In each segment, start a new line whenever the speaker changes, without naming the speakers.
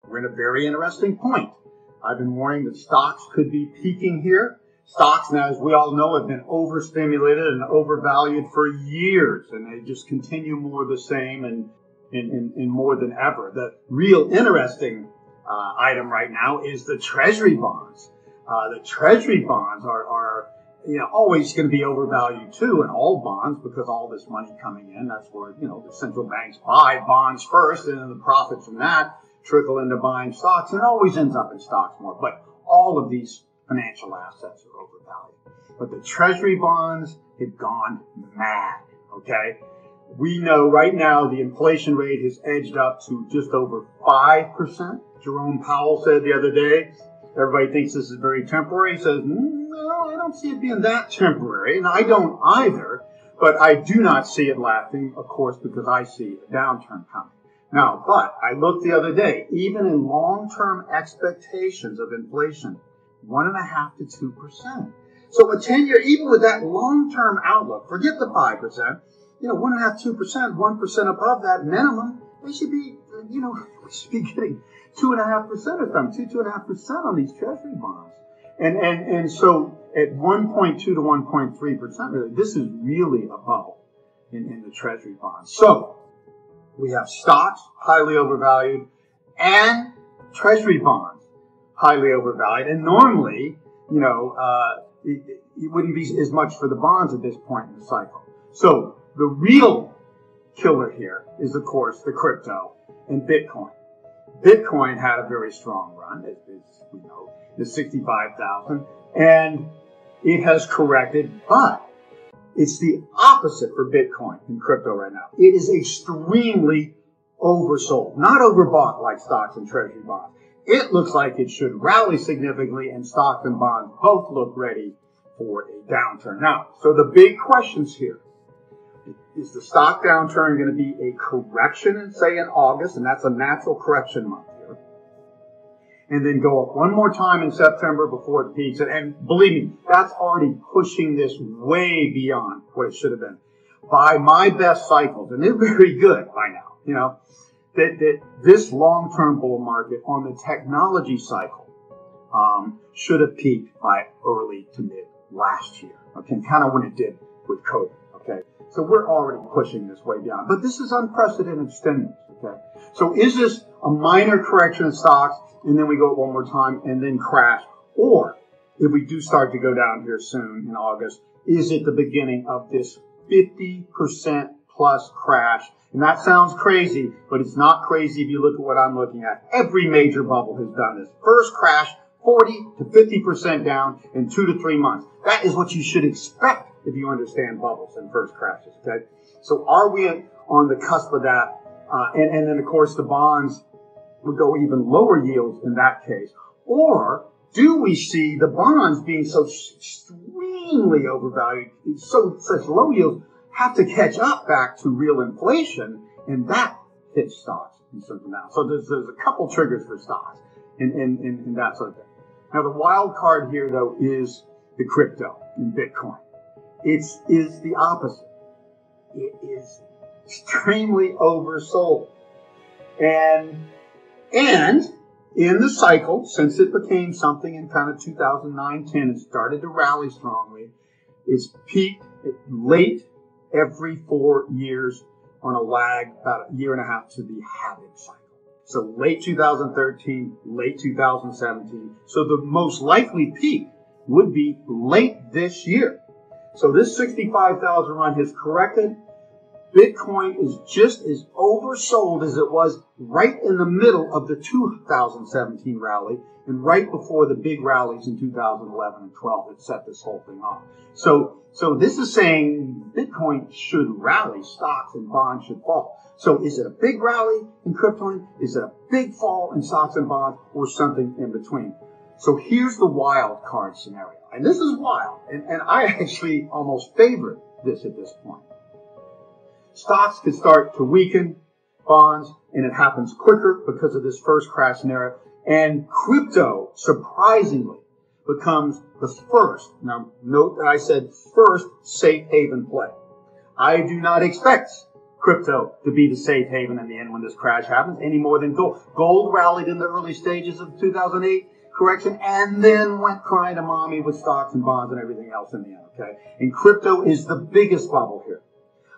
we're at a very interesting point. I've been warning that stocks could be peaking here. Stocks now, as we all know, have been overstimulated and overvalued for years, and they just continue more the same and more than ever. The real interesting item right now is the Treasury bonds. The Treasury bonds are always going to be overvalued too, and all bonds, because all this money coming in, that's where, the central banks buy bonds first, and then the profits from that trickle into buying stocks, and it always ends up in stocks more. But all of these financial assets are overvalued. But the Treasury bonds have gone mad, okay? We know right now the inflation rate has edged up to just over 5%. Jerome Powell said the other day, everybody thinks this is very temporary. He says, no, I don't see it being that temporary, and I don't either, but I do not see it lasting, of course, because I see a downturn coming. Now, but I looked the other day, even in long-term expectations of inflation, 1.5% to 2%. So a 10-year, even with that long-term outlook, forget the 5%, 1.5%, 2%, 1% above that minimum, they should be, we should be getting 2.5% or something, 2.5% on these Treasury bonds. And so at 1.2 to 1.3%, really, this is really a bubble in the Treasury bonds. So we have stocks highly overvalued and Treasury bonds highly overvalued. And normally, it wouldn't be as much for the bonds at this point in the cycle. So the real killer here is, of course, the crypto and Bitcoin. Bitcoin had a very strong run, as we know, the 65,000, and it has corrected, but it's the opposite for Bitcoin and crypto right now. It is extremely oversold, not overbought like stocks and Treasury bonds. It looks like it should rally significantly, and stocks and bonds both look ready for a downturn. Now, so the big questions here. Is the stock downturn going to be a correction, say in August, and that's a natural correction month here, and then go up one more time in September before it peaks? And believe me, that's already pushing this way beyond what it should have been. By my best cycles, and they're very good by now, that this long-term bull market on the technology cycle should have peaked by early to mid last year, okay, kind of when it did with COVID, okay? So we're already pushing this way beyond. But this is unprecedented stimulus, okay? So is this a minor correction in stocks, and then we go up one more time and then crash? Or if we do start to go down here soon in August, is it the beginning of this 50% plus crash? And that sounds crazy, but it's not crazy if you look at what I'm looking at. Every major bubble has done this. First crash, 40 to 50% down in 2 to 3 months. That is what you should expect if you understand bubbles and first crashes, okay? So are we on the cusp of that? And then, of course, the bonds would go even lower yields in that case. Or do we see the bonds being so extremely overvalued, such low yields, have to catch up back to real inflation, and that hits stocks in certain amounts? So there's a couple triggers for stocks and that sort of thing. Now, the wild card here, though, is the crypto and Bitcoin. It is the opposite. It is extremely oversold. And in the cycle, since it became something in kind of 2009-10, it started to rally strongly. It's peaked late every 4 years on a lag, about a year and a half to the halving cycle. So late 2013, late 2017. So the most likely peak would be late this year. So this 65,000 run has corrected. Bitcoin is just as oversold as it was right in the middle of the 2017 rally and right before the big rallies in 2011 and 12 that set this whole thing off. So this is saying Bitcoin should rally, stocks and bonds should fall. So is it a big rally in crypto? Is it a big fall in stocks and bonds, or something in between? So here's the wild card scenario. And this is wild. And I actually almost favor this at this point. Stocks could start to weaken, bonds, and it happens quicker because of this first crash scenario. And crypto, surprisingly, becomes the first. Now, note that I said first safe haven play. I do not expect crypto to be the safe haven in the end when this crash happens, any more than gold. Gold rallied in the early stages of 2008 correction and then went crying to mommy with stocks and bonds and everything else in the end, okay? And crypto is the biggest bubble here.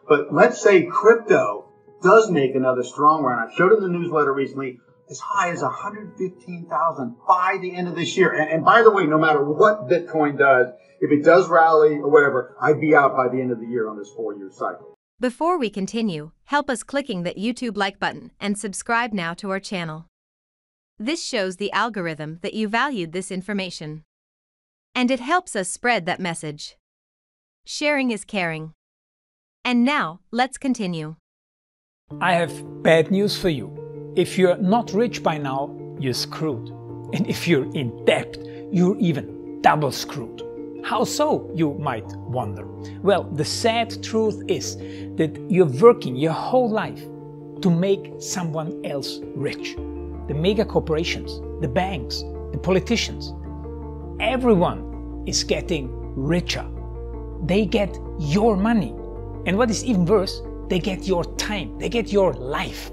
But let's say crypto does make another strong run. I showed in the newsletter recently, as high as 115,000 by the end of this year. And by the way, no matter what Bitcoin does, if it does rally or whatever, I'd be out by the end of the year on this 4-year cycle.
Before we continue, help us clicking that YouTube like button and subscribe now to our channel. This shows the algorithm that you valued this information. And it helps us spread that message. Sharing is caring. And now, let's continue.
I have bad news for you. If you're not rich by now, you're screwed. And if you're in debt, you're even double screwed. How so, you might wonder? Well, the sad truth is that you're working your whole life to make someone else rich. The mega corporations, the banks, the politicians, everyone is getting richer. They get your money. And what is even worse, they get your time, they get your life.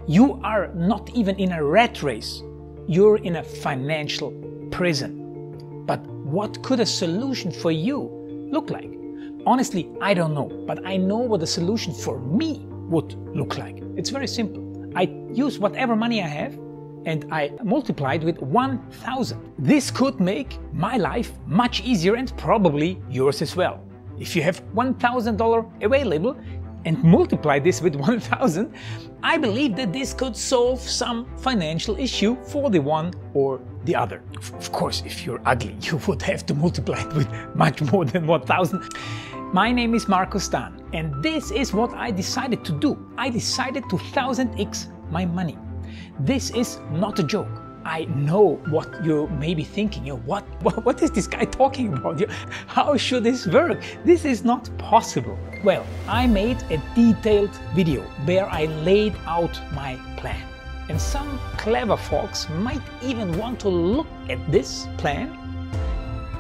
You are not even in a rat race, you're in a financial prison. But what could a solution for you look like? Honestly, I don't know, but I know what a solution for me would look like. It's very simple. I use whatever money I have and I multiply it with 1,000. This could make my life much easier and probably yours as well. If you have $1,000 available, and multiply this with 1,000, I believe that this could solve some financial issue for the one or the other. Of course, if you're ugly, you would have to multiply it with much more than 1,000. My name is Markus Dahn, and this is what I decided to do. I decided to 1000x my money. This is not a joke. I know what you may be thinking. What is this guy talking about? How should this work? This is not possible. Well, I made a detailed video where I laid out my plan. And some clever folks might even want to look at this plan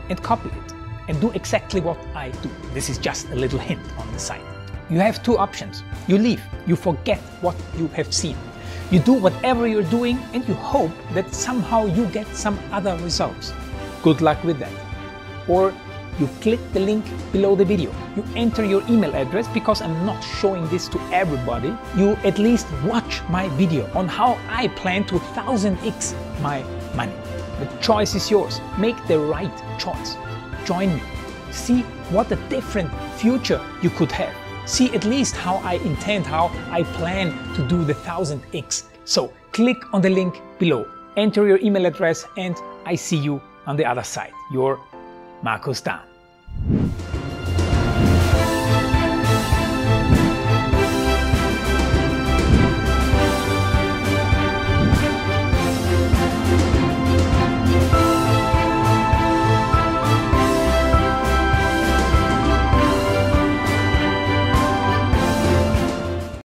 and copy it and do exactly what I do. This is just a little hint on the side. You have two options. You leave, you forget what you have seen. You do whatever you're doing and you hope that somehow you get some other results. Good luck with that. Or you click the link below the video. You enter your email address because I'm not showing this to everybody. You at least watch my video on how I plan to 1000x my money. The choice is yours. Make the right choice. Join me. See what a different future you could have. See at least how I intend, how I plan to do the 1000x. So click on the link below, enter your email address, and I see you on the other side. Your Markus Dahn.